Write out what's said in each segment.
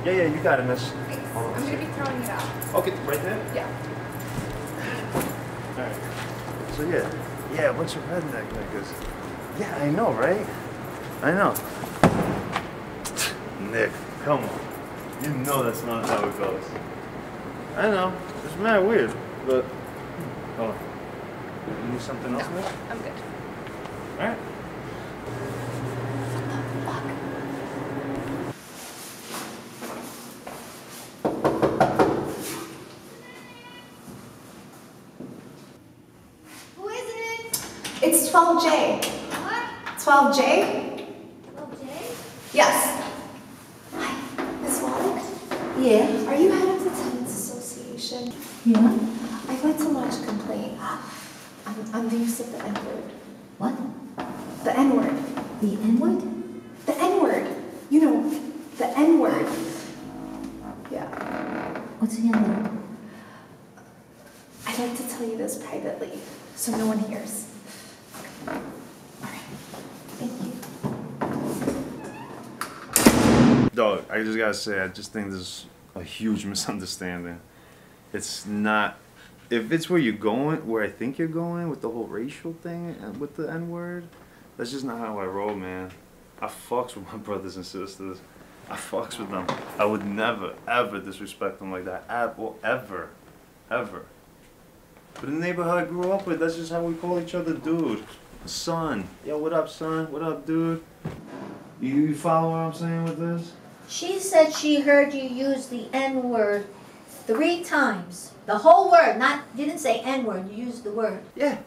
Yeah, yeah, you got it, miss. Thanks. I'm going to be throwing it out. Okay, right there? Yeah. Alright. So yeah, a bunch of redneck niggas. Yeah, I know, right? I know. Nick, come on. You know that's not how it goes. I know. It's mad weird, but... Hold on. You need something else, Nick? I'm good. Alright. Who is it? It's 12J. What? 12J? 12J? Yes. Hi, Miss Wallach? Yeah. Are you head of the Tenants Association? Yeah? I'd like to lodge a complaint on the use of the N-word. What? The N-word. The N-word? The N-word. You know, the N-word. Yeah. What's the N-word? I'd like to tell you this privately, so no one hears. All right. Thank you. Dog, I just gotta say, I just think this is a huge misunderstanding. It's not... If it's where you're going, where I think you're going with the whole racial thing and with the N-word, that's just not how I roll, man. I fucks with my brothers and sisters. I fucks with them. I would never, ever disrespect them like that. Ever. Ever. But in the neighborhood I grew up with, that's just how we call each other, dude. Son. Yo, what up, son? What up, dude? You follow what I'm saying with this? She said she heard you use the N-word 3 times. The whole word, you didn't say N-word, you used the word. Yeah.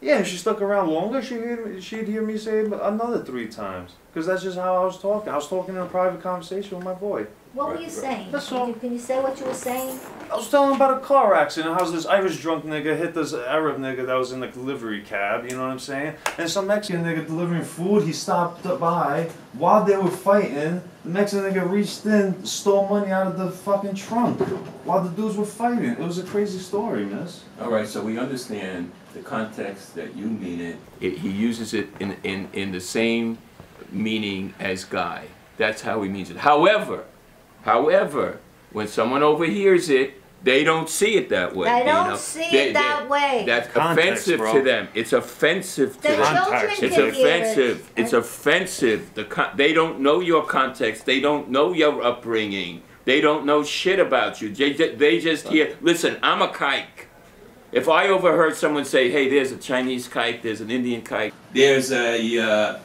Yeah, if she stuck around longer, she'd hear me say it another 3 times. Because that's just how I was talking. I was talking in a private conversation with my boy. What were you saying? That's all. Can you say what you were saying? I was telling him about a car accident, how this Irish drunk nigga hit this Arab nigga that was in the delivery cab, you know what I'm saying? And some Mexican nigga delivering food, he stopped by. While they were fighting, the Mexican nigga reached in, stole money out of the fucking trunk while the dudes were fighting. It was a crazy story, miss. All right, so we understand the context that you mean it. He uses it in the same meaning as guy. That's how he means it. However, when someone overhears it, they don't see it that way. They don't see it that way. That's Context, offensive bro. to them. It's offensive to The them. children It's can hear offensive. it. It's offensive. They don't know your context. They don't know your upbringing. They don't know shit about you. They just hear, listen, I'm a kike. If I overheard someone say, hey, there's a Chinese kike, there's an Indian kike, there's a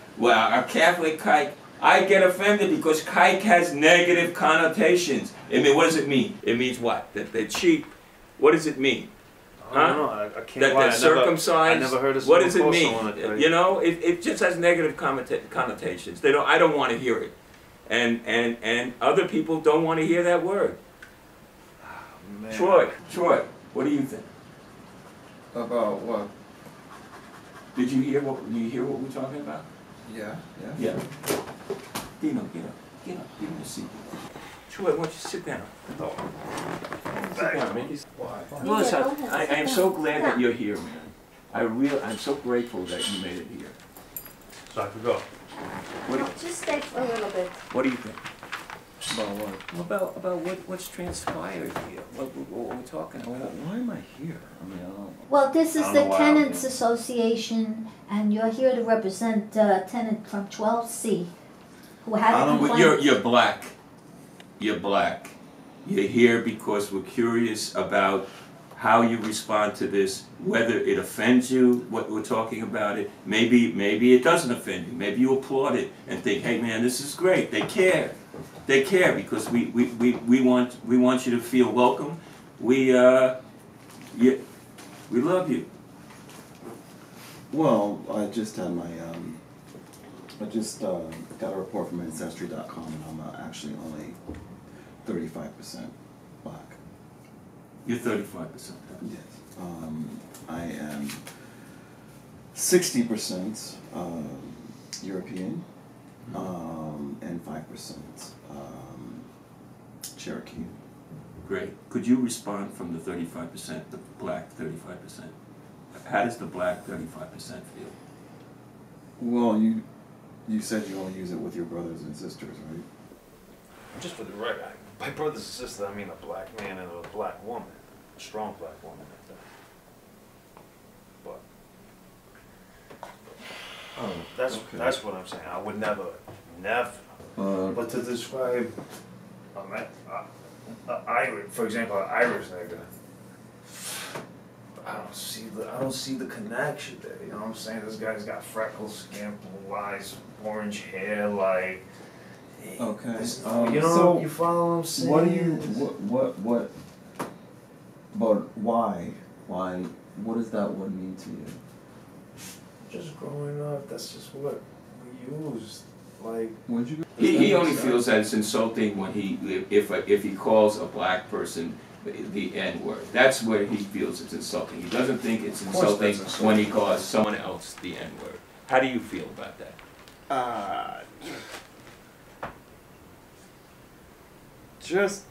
Catholic kike, I get offended because kike has negative connotations. I mean, what does it mean? It means what? That they're cheap. What does it mean? I don't know. I can't That lie. they're circumcised? I never heard of What does it someone mean? call someone a kike. You know, it just has negative connotations. I don't want to hear it. And other people don't want to hear that word. Man. Troy, what do you think? About what? Did you hear what we're talking about? Yeah. Yeah. Dino, get up. Give me a seat. Troy, why don't you sit down? Sit down, man. Why? Listen, go ahead, I sit am down. so glad Sit that down. you're here, man. I'm so grateful that you made it here. So I could go. No, just stay for a little bit. What do you think? About what? About what's transpired here? What we're talking about? Why am I here? I mean, I don't. Well, this I is don't the know why I'm Tenants here. Association, and you're here to represent a tenant from 12C who had a complaint. You're black. You're black. You're here because we're curious about how you respond to this, whether it offends you, what we're talking about it. Maybe it doesn't offend you. Maybe you applaud it and think, hey man, this is great. They care. They care because we want you to feel welcome. We love you. Well, I just had my got a report from Ancestry.com, and I'm actually only 35% black. You're 35%. Yes. I am 60% European, and 5% Cherokee. Great. Could you respond from the 35%, the black 35%? How does the black 35% feel? Well, you said you only use it with your brothers and sisters, right? just for the record, by brother's and sister, I mean a black man and a black woman, a strong black woman at that. But that's what I'm saying. I would never. But to describe, Irish, for example, an Irish nigga, I don't see the connection there. You know what I'm saying? This guy's got freckles, skin, blue eyes, orange hair, like. Okay. You know, so you follow what I'm saying? what do you, what, but why? What does that word mean to you? Just growing up, that's just what we used. Like, When'd you He only feels that it's insulting when if he calls a black person the N-word. That's where he feels it's insulting. He doesn't think it's Of course insulting that's insulting. when he calls someone else the N-word. How do you feel about that? Just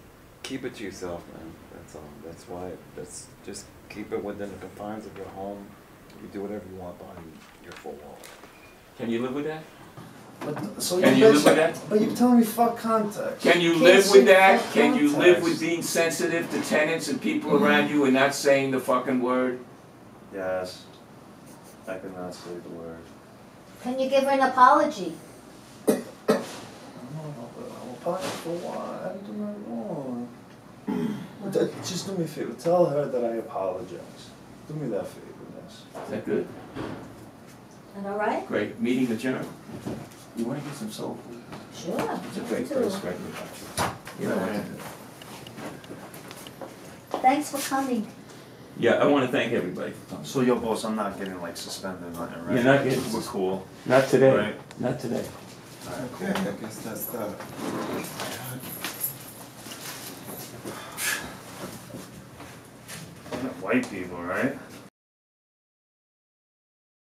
keep it to yourself, man. That's all. That's why. That's just keep it within the confines of your home. You do whatever you want behind your four walls. Can you live with that? so Can you live with that? But you're telling me fuck context. Can you Can't live say with that? fuck Can you live context. with being sensitive to tenants and people around you and not saying the fucking word? Yes. I could not say the word. Can you give her an apology? I'm apologizing for what? I didn't do nothing wrong. Just do me a favor. Tell her that I apologize. Do me that favor, Ness. Is that good? And all right? Great. Meeting adjourned. You want to get some soul food? Sure. It's a great too. place, Gregory. You know what to do. Thanks for coming. Yeah, I want to thank everybody for coming. So, yo, boss, I'm not getting like suspended or nothing, right? You're not getting We're cool. Not today. Right. Not today. Alright, Okay, I guess that's that. White people, right?